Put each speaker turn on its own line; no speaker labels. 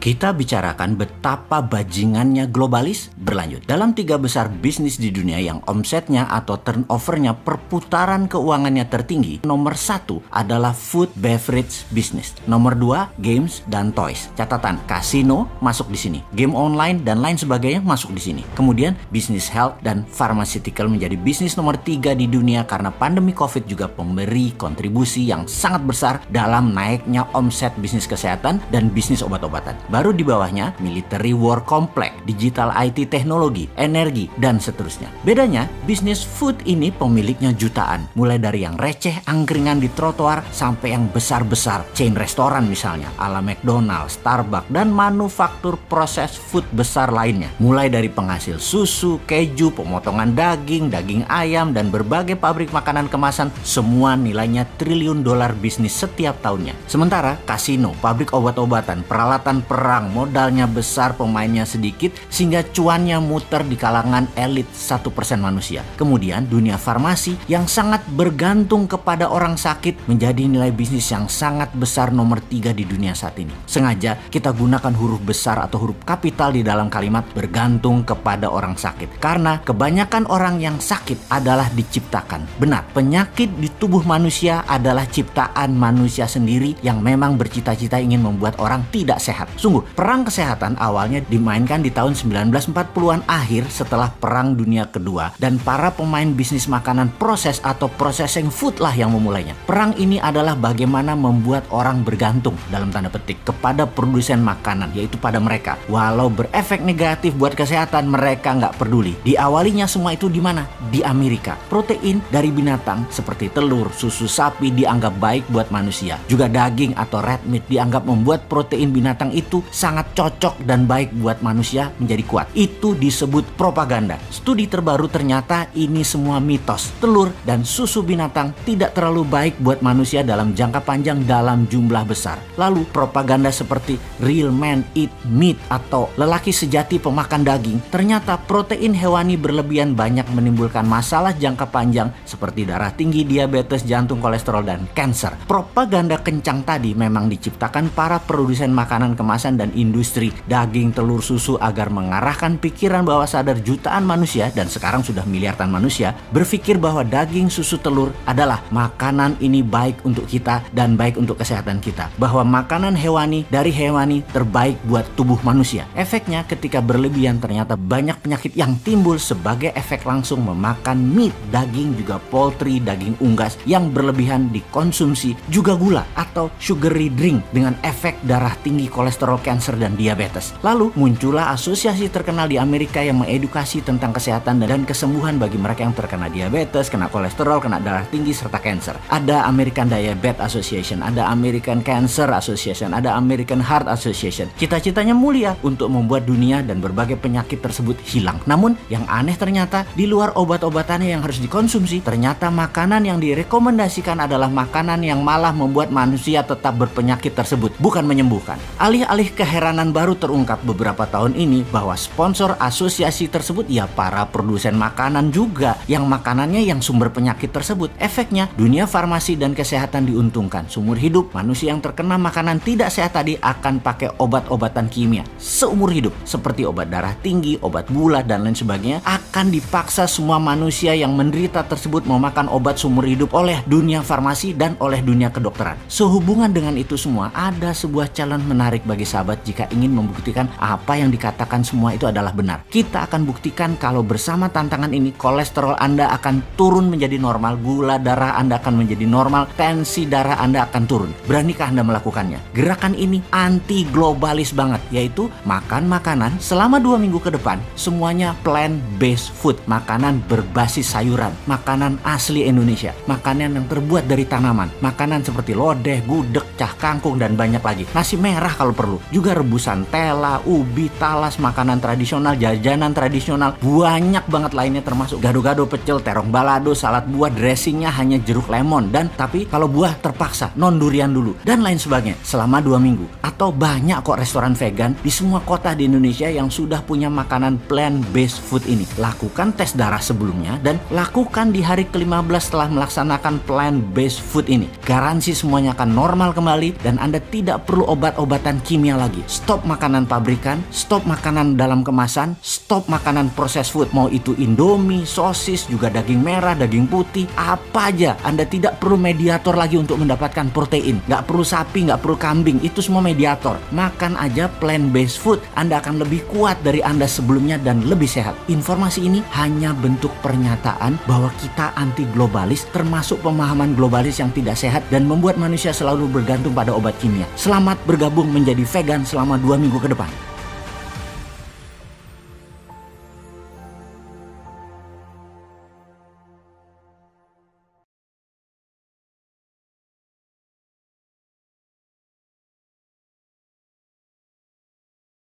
Kita bicarakan betapa bajingannya globalis berlanjut. Dalam 3 besar bisnis di dunia yang omsetnya atau turnovernya perputaran keuangannya tertinggi, nomor 1 adalah food beverage business. Nomor 2, games dan toys. Catatan, kasino masuk di sini. Game online dan lain sebagainya masuk di sini. Kemudian bisnis health dan pharmaceutical menjadi bisnis nomor 3 di dunia karena pandemi COVID juga memberi kontribusi yang sangat besar dalam naiknya omset bisnis kesehatan dan bisnis obat-obatan. Baru di bawahnya, military war complex, digital IT teknologi, energi, dan seterusnya. Bedanya, bisnis food ini pemiliknya jutaan. Mulai dari yang receh, angkringan di trotoar, sampai yang besar-besar, chain restoran misalnya, ala McDonald's, Starbucks, dan manufaktur proses food besar lainnya. Mulai dari penghasil susu, keju, pemotongan daging, daging ayam, dan berbagai pabrik makanan kemasan, semua nilainya triliun dolar bisnis setiap tahunnya. Sementara, kasino, pabrik obat-obatan, peralatan perang, modalnya besar, pemainnya sedikit, sehingga cuannya muter di kalangan elit 1% manusia. Kemudian dunia farmasi yang sangat bergantung kepada orang sakit menjadi nilai bisnis yang sangat besar nomor 3 di dunia saat ini. Sengaja kita gunakan huruf besar atau huruf kapital di dalam kalimat bergantung kepada orang sakit. Karena kebanyakan orang yang sakit adalah diciptakan. Benar, penyakit di tubuh manusia adalah ciptaan manusia sendiri yang memang bercita-cita ingin membuat orang tidak sehat. Sungguh, perang kesehatan awalnya dimainkan di tahun 1940-an akhir setelah Perang Dunia Kedua, dan para pemain bisnis makanan proses atau processing food lah yang memulainya. Perang ini adalah bagaimana membuat orang bergantung dalam tanda petik kepada produsen makanan, yaitu pada mereka. Walau berefek negatif buat kesehatan, mereka nggak peduli. Diawalinya semua itu di mana? Di Amerika. Protein dari binatang seperti telur, susu sapi dianggap baik buat manusia. Juga daging atau red meat dianggap membuat protein binatang itu sangat cocok dan baik buat manusia menjadi kuat. Itu disebut propaganda. Studi terbaru ternyata ini semua mitos. Telur dan susu binatang tidak terlalu baik buat manusia dalam jangka panjang dalam jumlah besar. Lalu propaganda seperti real man eat meat atau lelaki sejati pemakan daging, ternyata protein hewani berlebihan banyak menimbulkan masalah jangka panjang seperti darah tinggi, diabetes, jantung, kolesterol, dan kanker. Propaganda kencang tadi memang diciptakan para produsen makanan kemasan dan industri daging, telur, susu agar mengarahkan pikiran bawah sadar jutaan manusia, dan sekarang sudah miliaran manusia, berpikir bahwa daging, susu, telur adalah makanan ini baik untuk kita dan baik untuk kesehatan kita. Bahwa makanan hewani dari hewani terbaik buat tubuh manusia. Efeknya ketika berlebihan ternyata banyak penyakit yang timbul sebagai efek langsung memakan meat, daging, juga poultry, daging unggas yang berlebihan dikonsumsi, juga gula atau sugary drink dengan efek darah tinggi, kolesterol, kanker, dan diabetes. Lalu muncullah asosiasi terkenal di Amerika yang mengedukasi tentang kesehatan dan kesembuhan bagi mereka yang terkena diabetes, kena kolesterol, kena darah tinggi, serta kanker. Ada American Diabetes Association, ada American Cancer Association, ada American Heart Association. Cita-citanya mulia untuk membuat dunia dan berbagai penyakit tersebut hilang. Namun yang aneh ternyata di luar obat-obatannya yang harus dikonsumsi, ternyata makanan yang direkomendasikan adalah makanan yang malah membuat manusia tetap berpenyakit tersebut, bukan menyembuhkan. Alih-alih keheranan baru terungkap beberapa tahun ini bahwa sponsor asosiasi tersebut ya para produsen makanan juga yang makanannya yang sumber penyakit tersebut. Efeknya dunia farmasi dan kesehatan diuntungkan. Seumur hidup manusia yang terkena makanan tidak sehat tadi akan pakai obat-obatan kimia seumur hidup seperti obat darah tinggi, obat gula, dan lain sebagainya. Akan dipaksa semua manusia yang menderita tersebut memakan obat seumur hidup oleh dunia farmasi dan oleh dunia kedokteran. Sehubungan dengan itu semua, ada sebuah challenge menarik bagi sahabat jika ingin membuktikan apa yang dikatakan semua itu adalah benar. Kita akan buktikan kalau bersama tantangan ini kolesterol Anda akan turun menjadi normal, gula darah Anda akan menjadi normal, tensi darah Anda akan turun. Beranikah Anda melakukannya? Gerakan ini anti globalis banget, yaitu makan makanan selama 2 minggu ke depan semuanya plant-based food, makanan berbasis sayuran, makanan asli Indonesia, makanan yang terbuat dari tanaman, makanan seperti lodeh, gudeg, cah kangkung, dan banyak lagi. Nasi merah kalau perlu, juga rebusan tela, ubi, talas, makanan tradisional, jajanan tradisional, banyak banget lainnya termasuk gado-gado, pecel, terong balado, salad buah, dressingnya hanya jeruk lemon, dan tapi kalau buah terpaksa non durian dulu, dan lain sebagainya selama 2 minggu. Atau banyak kok restoran vegan di semua kota di Indonesia yang sudah punya makanan plant-based food ini. Lakukan tes darah sebelumnya dan lakukan di hari ke-15 setelah melaksanakan plant-based food ini. Garansi semuanya akan normal kembali dan Anda tidak perlu obat-obatan kimia kimia lagi. Stop makanan pabrikan, stop makanan dalam kemasan, stop makanan processed food. Mau itu Indomie, sosis, juga daging merah, daging putih, apa aja. Anda tidak perlu mediator lagi untuk mendapatkan protein. Nggak perlu sapi, nggak perlu kambing, itu semua mediator. Makan aja plant-based food. Anda akan lebih kuat dari Anda sebelumnya dan lebih sehat. Informasi ini hanya bentuk pernyataan bahwa kita anti globalis, termasuk pemahaman globalis yang tidak sehat dan membuat manusia selalu bergantung pada obat kimia. Selamat bergabung menjadi vegan selama 2 minggu ke depan.